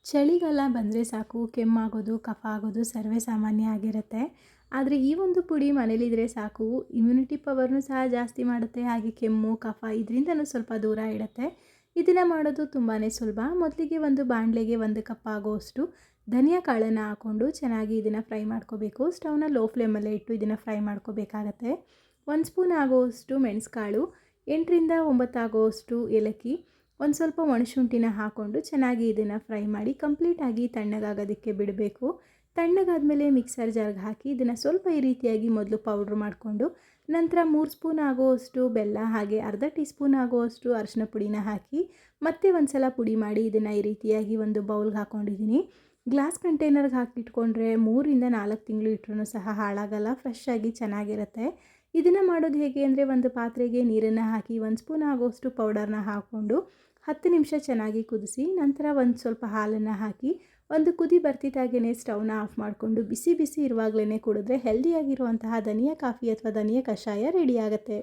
ಚಳಿಗಾಲ ಬಂದರೆ ಸಾಕು ಕೆಮ್ಮಾಗೋದು ಕಫ ಆಗೋದು ಸರ್ವೇ ಸಾಮಾನ್ಯ ಆಗಿರುತ್ತೆ. ಆದರೆ ಈ ಒಂದು ಪುಡಿ ಮನೇಲಿದ್ರೆ ಸಾಕು ಇಮ್ಯುನಿಟಿ ಪವರ್‌ನೂ ಸಹ ಜಾಸ್ತಿ ಮಾಡುತ್ತೆ. ಹಾಗೆ ಕೆಮ್ಮು ಕಫ ಇದರಿಂದನೂ ಸ್ವಲ್ಪ ದೂರ ಇಡುತ್ತೆ. ಇದನ್ನು ಮಾಡೋದು ತುಂಬಾ ಸುಲಭ. ಮೊದಲಿಗೆ ಒಂದು ಬಾಣಲೆಗೆ 1 ಕಪ್ ಆಗುವಷ್ಟು ಧನಿಯಾ ಕಾಳನ್ನು ಹಾಕ್ಕೊಂಡು ಚೆನ್ನಾಗಿ ಇದನ್ನು ಫ್ರೈ ಮಾಡ್ಕೋಬೇಕು. ಸ್ಟವ್‌ನ ಲೋ ಫ್ಲೇಮಲ್ಲೇ ಇಟ್ಟು ಇದನ್ನು ಫ್ರೈ ಮಾಡ್ಕೋಬೇಕಾಗತ್ತೆ. 1 ಸ್ಪೂನ್ ಆಗುವಷ್ಟು ಮೆಣಸುಕಾಳು, 8ರಿಂದ 9 ಆಗುವಷ್ಟು ಏಲಕ್ಕಿ, ಒಂದು ಸ್ವಲ್ಪ ಒಣಶುಂಠಿನ ಹಾಕ್ಕೊಂಡು ಚೆನ್ನಾಗಿ ಇದನ್ನು ಫ್ರೈ ಮಾಡಿ ಕಂಪ್ಲೀಟಾಗಿ ತಣ್ಣಗಾಗೋದಕ್ಕೆ ಬಿಡಬೇಕು. ತಣ್ಣಗಾದಮೇಲೆ ಮಿಕ್ಸರ್ ಜಾರ್ಗೆ ಹಾಕಿ ಇದನ್ನು ಸ್ವಲ್ಪ ಈ ರೀತಿಯಾಗಿ ಮೊದಲು ಪೌಡ್ರ್ ಮಾಡಿಕೊಂಡು ನಂತರ 3 ಸ್ಪೂನ್ ಆಗುವಷ್ಟು ಬೆಲ್ಲ ಹಾಗೆ ಅರ್ಧ ಟೀ ಸ್ಪೂನ್ ಆಗುವಷ್ಟು ಅರಿಶಿನ ಪುಡಿನ ಹಾಕಿ ಮತ್ತೆ ಒಂದು ಸಲ ಪುಡಿ ಮಾಡಿ ಇದನ್ನು ಈ ರೀತಿಯಾಗಿ ಒಂದು ಬೌಲ್ಗೆ ಹಾಕ್ಕೊಂಡಿದ್ದೀನಿ. ಗ್ಲಾಸ್ ಕಂಟೈನರ್ಗೆ ಹಾಕಿಟ್ಕೊಂಡ್ರೆ 3ರಿಂದ 4 ತಿಂಗಳು ಇಟ್ಟರೂ ಸಹ ಹಾಳಾಗಲ್ಲ, ಫ್ರೆಶ್ ಆಗಿ ಚೆನ್ನಾಗಿರುತ್ತೆ. ಇದನ್ನು ಮಾಡೋದು ಹೇಗೆ ಅಂದರೆ, ಒಂದು ಪಾತ್ರೆಗೆ ನೀರನ್ನು ಹಾಕಿ 1 ಸ್ಪೂನ್ ಆಗುವಷ್ಟು ಪೌಡರ್ನ ಹಾಕ್ಕೊಂಡು 10 ನಿಮಿಷ ಚೆನ್ನಾಗಿ ಕುದಿಸಿ ನಂತರ ಒಂದು ಸ್ವಲ್ಪ ಹಾಲನ್ನು ಹಾಕಿ ಒಂದು ಕುದಿ ಬರ್ತಿದ್ದಾಗೇ ಸ್ಟವ್ನ ಆಫ್ ಮಾಡಿಕೊಂಡು ಬಿಸಿ ಬಿಸಿ ಇರುವಾಗಲೇ ಕುಡಿದ್ರೆ ಹೆಲ್ದಿಯಾಗಿರುವಂತಹ ಧನಿಯಾ ಕಾಫಿ ಅಥವಾ ಧನಿಯಾ ಕಷಾಯ ರೆಡಿ ಆಗುತ್ತೆ.